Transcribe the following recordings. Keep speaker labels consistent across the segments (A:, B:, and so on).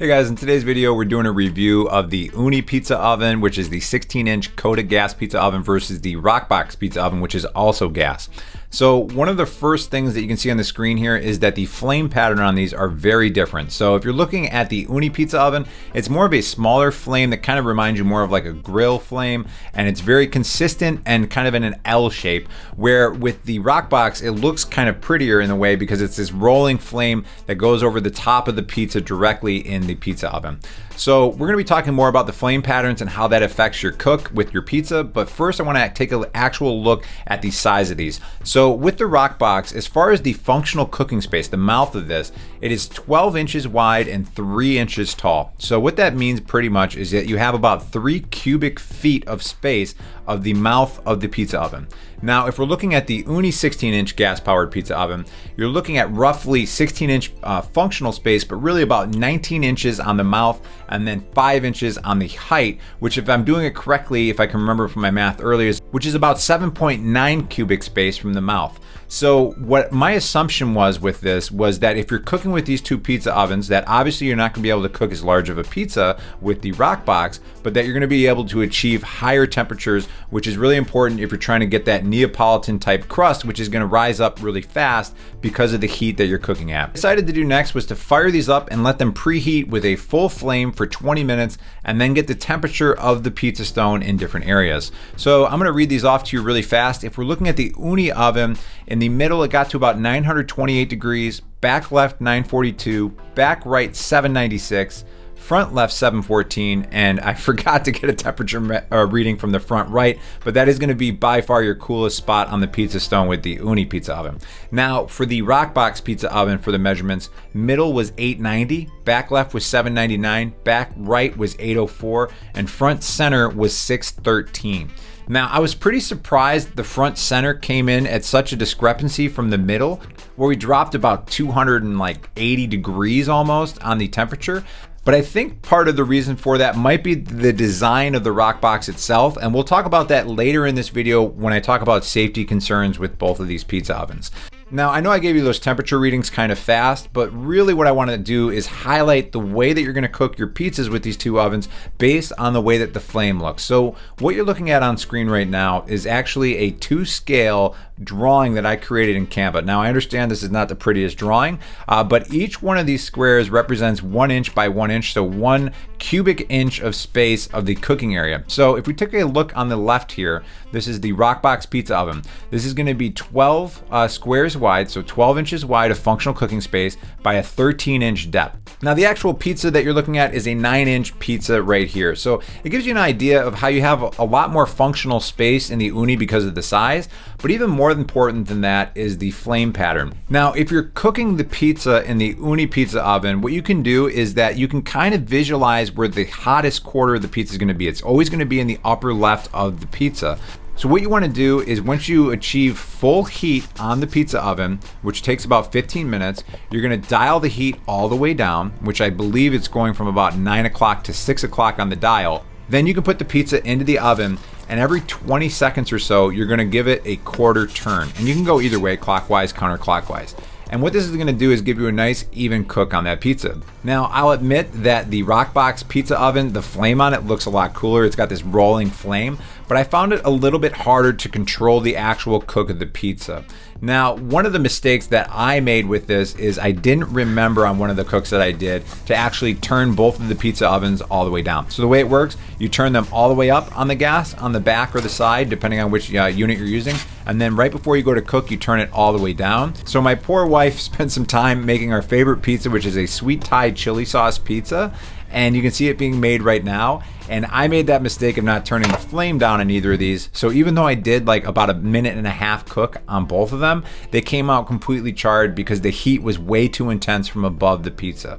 A: Hey guys, in today's video we're doing a review of the Ooni pizza oven, which is the 16-inch coated gas pizza oven, versus the Roccbox pizza oven, which is also gas. So one of the first things that you can see on the screen here is that the flame pattern on these are very different. So if you're looking at the Ooni pizza oven, it's more of a smaller flame that kind of reminds you more of like a grill flame, and it's very consistent and kind of in an L shape, where with the Roccbox it looks kind of prettier in a way because it's this rolling flame that goes over the top of the pizza directly in the pizza oven. So we're going to be talking more about the flame patterns and how that affects your cook with your pizza, but first I want to take an actual look at the size of these. So with the Roccbox, as far as the functional cooking space, the mouth of this, it is 12 inches wide and 3 inches tall. So what that means pretty much is that you have about 3 cubic feet of space of the mouth of the pizza oven. Now, if we're looking at the Ooni 16-inch gas-powered pizza oven, you're looking at roughly 16-inch functional space, but really about 19 inches on the mouth and then 5 inches on the height, which, if I'm doing it correctly, if I can remember from my math earlier, which is about 7.9 cubic space from the mouth. So what my assumption was with this was that if you're cooking with these two pizza ovens, that obviously you're not going to be able to cook as large of a pizza with the Roccbox, but that you're going to be able to achieve higher temperatures, which is really important if you're trying to get that Neapolitan type crust, which is going to rise up really fast because of the heat that you're cooking at. What I decided to do next was to fire these up and let them preheat with a full flame for 20 minutes and then get the temperature of the pizza stone in different areas. So I'm going to read these off to you really fast. If we're looking at the Ooni oven, in the middle it got to about 928 degrees, back left 942, back right 796, front left 714, and I forgot to get a temperature reading from the front right, but that is going to be by far your coolest spot on the pizza stone with the Ooni pizza oven. Now for the Roccbox pizza oven, for the measurements, middle was 890, back left was 799, back right was 804, and front center was 613. Now, I was pretty surprised the front center came in at such a discrepancy from the middle, where we dropped about 280 degrees almost on the temperature. But I think part of the reason for that might be the design of the Roccbox itself, and we'll talk about that later in this video when I talk about safety concerns with both of these pizza ovens. Now, I know I gave you those temperature readings kind of fast, but really what I want to do is highlight the way that you're going to cook your pizzas with these two ovens based on the way that the flame looks. So what you're looking at on screen right now is actually a 2-scale drawing that I created in Canva. Now, I understand this is not the prettiest drawing, but each one of these squares represents 1 inch by 1 inch, so 1 cubic inch of space of the cooking area. So if we take a look on the left here, this is the Roccbox pizza oven. This is going to be 12 squares wide, so 12 inches wide of functional cooking space by a 13-inch depth. Now, the actual pizza that you're looking at is a 9-inch pizza right here. So it gives you an idea of how you have a lot more functional space in the Ooni because of the size, but even more important than that is the flame pattern. Now, if you're cooking the pizza in the Ooni pizza oven, what you can do is that you can kind of visualize where the hottest quarter of the pizza is going to be. It's always going to be in the upper left of the pizza. So what you want to do is, once you achieve full heat on the pizza oven, which takes about 15 minutes, you're going to dial the heat all the way down, which I believe it's going from about 9 o'clock to 6 o'clock on the dial. Then you can put the pizza into the oven, and every 20 seconds or so, you're going to give it a quarter turn. And you can go either way, clockwise, counterclockwise. And what this is going to do is give you a nice even cook on that pizza. Now, I'll admit that the Roccbox pizza oven, the flame on it looks a lot cooler. It's got this rolling flame, but I found it a little bit harder to control the actual cook of the pizza. Now, one of the mistakes that I made with this is I didn't remember on one of the cooks that I did to actually turn both of the pizza ovens all the way down. So the way it works, you turn them all the way up on the gas, on the back or the side, depending on which unit you're using. And then right before you go to cook, you turn it all the way down. So my poor wife spent some time making our favorite pizza, which is a sweet Thai chili sauce pizza. And you can see it being made right now. And I made that mistake of not turning the flame down on either of these. So even though I did like about a minute and a half cook on both of them, they came out completely charred because the heat was way too intense from above the pizza.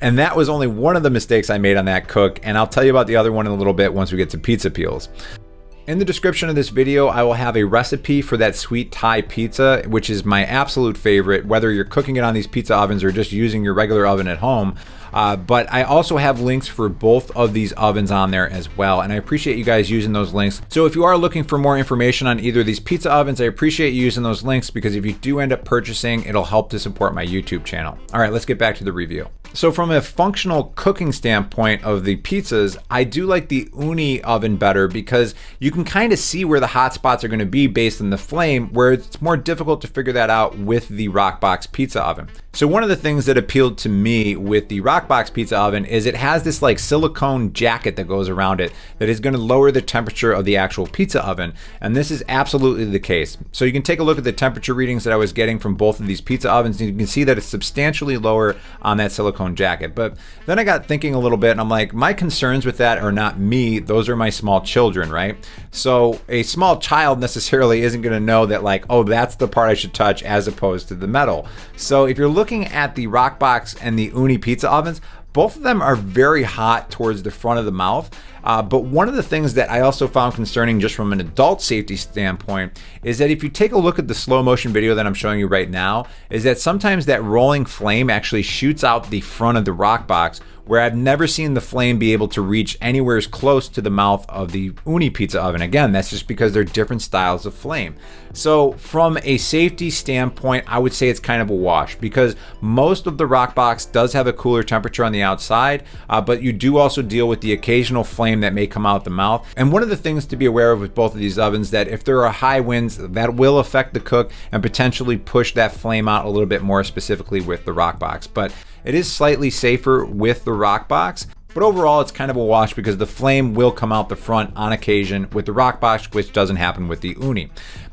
A: And that was only one of the mistakes I made on that cook. And I'll tell you about the other one in a little bit once we get to pizza peels. In the description of this video, I will have a recipe for that sweet Thai pizza, which is my absolute favorite, whether you're cooking it on these pizza ovens or just using your regular oven at home. But I also have links for both of these ovens on there as well, and I appreciate you guys using those links. So if you are looking for more information on either of these pizza ovens, I appreciate you using those links, because if you do end up purchasing, it'll help to support my YouTube channel. All right, let's get back to the review. So from a functional cooking standpoint of the pizzas, I do like the Ooni oven better because you can kind of see where the hot spots are going to be based on the flame, where it's more difficult to figure that out with the Roccbox Pizza Oven. So one of the things that appealed to me with the Roccbox Pizza Oven is it has this like silicone jacket that goes around it that is going to lower the temperature of the actual pizza oven. And this is absolutely the case. So you can take a look at the temperature readings that I was getting from both of these pizza ovens, and you can see that it's substantially lower on that silicone jacket. But then I got thinking a little bit, and I'm like, my concerns with that are not me, those are my small children, right? So a small child necessarily isn't going to know that like, oh, that's the part I should touch as opposed to the metal. So if you're looking at the Roccbox and the Ooni pizza ovens, both of them are very hot towards the front of the mouth. But one of the things that I also found concerning just from an adult safety standpoint is that if you take a look at the slow motion video that I'm showing you right now, is that sometimes that rolling flame actually shoots out the front of the Roccbox, where I've never seen the flame be able to reach anywhere as close to the mouth of the Ooni pizza oven. Again, that's just because they're different styles of flame. So from a safety standpoint, I would say it's kind of a wash because most of the Roccbox does have a cooler temperature on the outside, but you do also deal with the occasional flame that may come out the mouth. And one of the things to be aware of with both of these ovens, that if there are high winds, that will affect the cook and potentially push that flame out a little bit more, specifically with the Roccbox. But it is slightly safer with the Roccbox. But overall, it's kind of a wash because the flame will come out the front on occasion with the Roccbox, which doesn't happen with the Ooni.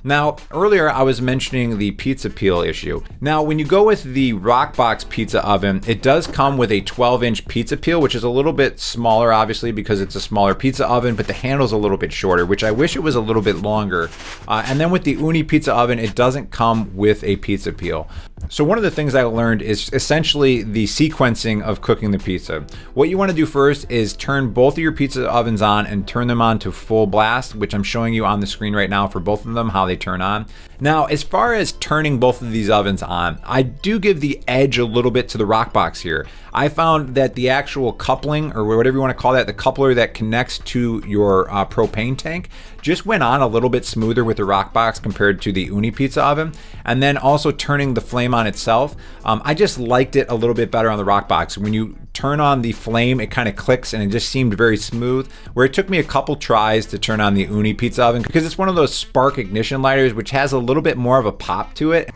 A: Now, earlier I was mentioning the pizza peel issue. Now, when you go with the Roccbox Pizza Oven, it does come with a 12-inch pizza peel, which is a little bit smaller, obviously, because it's a smaller pizza oven, but the handle's a little bit shorter, which I wish it was a little bit longer. And then with the Ooni Pizza Oven, it doesn't come with a pizza peel. So one of the things I learned is essentially the sequencing of cooking the pizza. What you want to do first is turn both of your pizza ovens on and turn them on to full blast, which I'm showing you on the screen right now for both of them, how they turn on. Now, as far as turning both of these ovens on, I do give the edge a little bit to the Roccbox here. I found that the actual coupling, or whatever you want to call that, the coupler that connects to your propane tank, just went on a little bit smoother with the Roccbox compared to the Ooni pizza oven. And then also turning the flame on itself, I just liked it a little bit better on the Roccbox. When you turn on the flame, it kind of clicks and it just seemed very smooth, where it took me a couple tries to turn on the Ooni pizza oven because it's one of those spark ignition lighters which has a little bit more of a pop to it.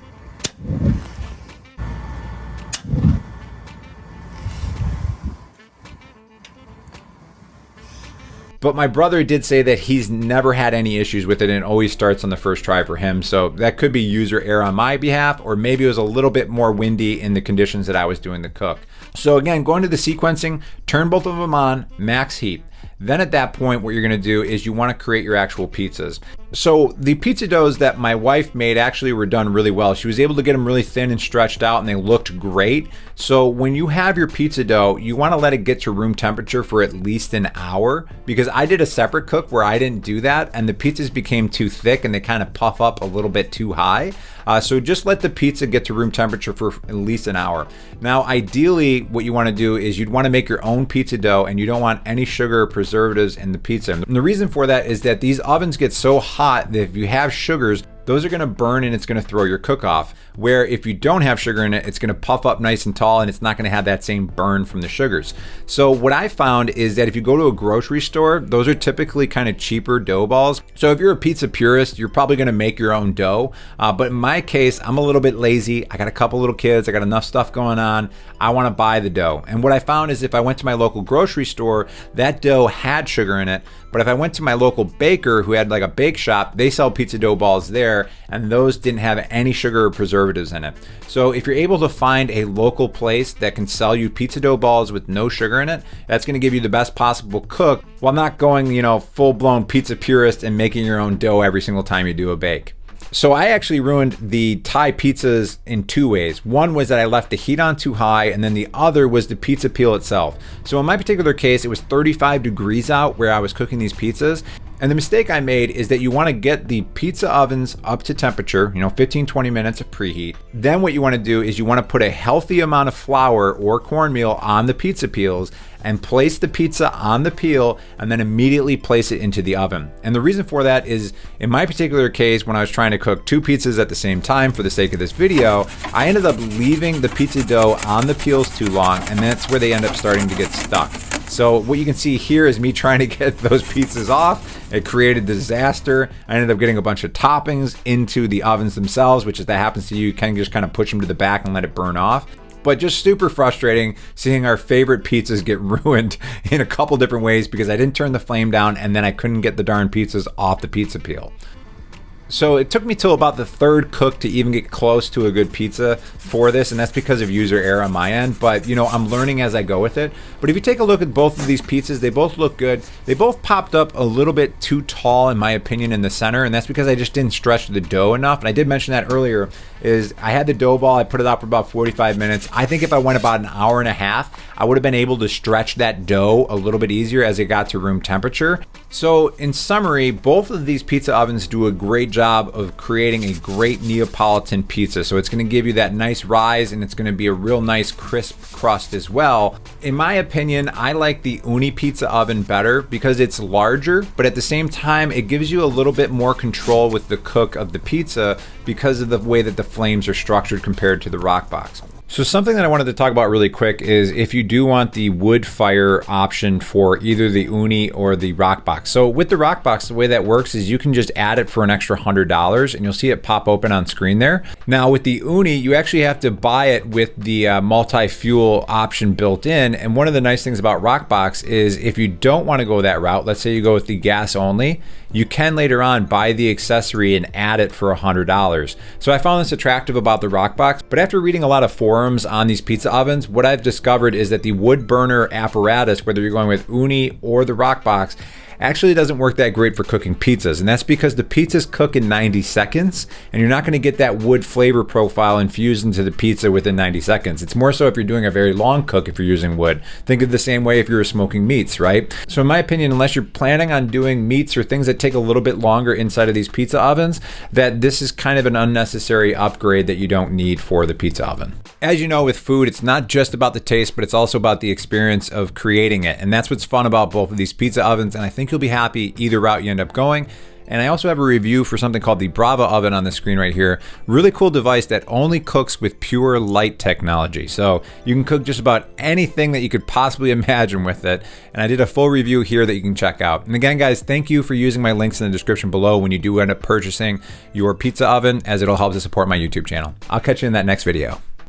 A: But my brother did say that he's never had any issues with it and it always starts on the first try for him. So that could be user error on my behalf, or maybe it was a little bit more windy in the conditions that I was doing the cook. So again, going to the sequencing, turn both of them on, max heat. Then at that point, what you're gonna do is you wanna create your actual pizzas. So the pizza doughs that my wife made actually were done really well. She was able to get them really thin and stretched out and they looked great. So when you have your pizza dough, you wanna let it get to room temperature for at least an hour, because I did a separate cook where I didn't do that and the pizzas became too thick and they kind of puff up a little bit too high. So just let the pizza get to room temperature for at least an hour. Now, ideally, what you wanna do is you'd wanna make your own pizza dough and you don't want any sugar or preservatives in the pizza. And the reason for that is that these ovens get so hot that if you have sugars, those are gonna burn and it's gonna throw your cook off. Where if you don't have sugar in it, it's gonna puff up nice and tall and it's not gonna have that same burn from the sugars. So what I found is that if you go to a grocery store, those are typically kind of cheaper dough balls. So if you're a pizza purist, you're probably gonna make your own dough. But in my case, I'm a little bit lazy. I got a couple little kids, I got enough stuff going on. I wanna buy the dough. And what I found is if I went to my local grocery store, that dough had sugar in it. But if I went to my local baker who had like a bake shop, they sell pizza dough balls there, and those didn't have any sugar or preservatives in it. So if you're able to find a local place that can sell you pizza dough balls with no sugar in it, that's gonna give you the best possible cook while not going, full-blown pizza purist and making your own dough every single time you do a bake. So I actually ruined the Thai pizzas in two ways. One was that I left the heat on too high, and then the other was the pizza peel itself. So in my particular case, it was 35 degrees out where I was cooking these pizzas. And the mistake I made is that you want to get the pizza ovens up to temperature, 15-20 minutes of preheat. Then what you want to do is you want to put a healthy amount of flour or cornmeal on the pizza peels and place the pizza on the peel and then immediately place it into the oven. And the reason for that is, in my particular case, when I was trying to cook 2 pizzas at the same time for the sake of this video, I ended up leaving the pizza dough on the peels too long, and that's where they end up starting to get stuck. So what you can see here is me trying to get those pizzas off. It created a disaster. I ended up getting a bunch of toppings into the ovens themselves, which if that happens to you, you can just kind of push them to the back and let it burn off. But just super frustrating seeing our favorite pizzas get ruined in a couple different ways because I didn't turn the flame down and then I couldn't get the darn pizzas off the pizza peel. So it took me till about the 3rd cook to even get close to a good pizza for this, and that's because of user error on my end, but I'm learning as I go with it. But if you take a look at both of these pizzas, they both look good. They both popped up a little bit too tall in my opinion in the center, and that's because I just didn't stretch the dough enough. And I did mention that earlier, is I had the dough ball, I put it out for about 45 minutes. I think if I went about an hour and a half, I would have been able to stretch that dough a little bit easier as it got to room temperature. So in summary, both of these pizza ovens do a great job of creating a great Neapolitan pizza. So it's going to give you that nice rise and it's going to be a real nice crisp crust as well. In my opinion, I like the Ooni pizza oven better because it's larger, but at the same time, it gives you a little bit more control with the cook of the pizza because of the way that the flames are structured compared to the Roccbox. So something that I wanted to talk about really quick is if you do want the wood fire option for either the Ooni or the Roccbox. So with the Roccbox, the way that works is you can just add it for an extra $100 and you'll see it pop open on screen there. Now with the Ooni, you actually have to buy it with the multi-fuel option built in. And one of the nice things about Roccbox is if you don't want to go that route, let's say you go with the gas only, you can later on buy the accessory and add it for $100. So I found this attractive about the Roccbox, but after reading a lot of forums on these pizza ovens, what I've discovered is that the wood burner apparatus, whether you're going with Ooni or the Roccbox, actually doesn't work that great for cooking pizzas. And that's because the pizzas cook in 90 seconds and you're not going to get that wood flavor profile infused into the pizza within 90 seconds. It's more so if you're doing a very long cook if you're using wood. Think of the same way if you're smoking meats, right? So in my opinion, unless you're planning on doing meats or things that take a little bit longer inside of these pizza ovens, that this is kind of an unnecessary upgrade that you don't need for the pizza oven. As you know, with food, it's not just about the taste, but it's also about the experience of creating it. And that's what's fun about both of these pizza ovens. And I think you'll be happy either route you end up going. And I also have a review for something called the Brava Oven on the screen right here. Really cool device that only cooks with pure light technology. So you can cook just about anything that you could possibly imagine with it. And I did a full review here that you can check out. And again, guys, thank you for using my links in the description below when you do end up purchasing your pizza oven, as it'll help to support my YouTube channel. I'll catch you in that next video.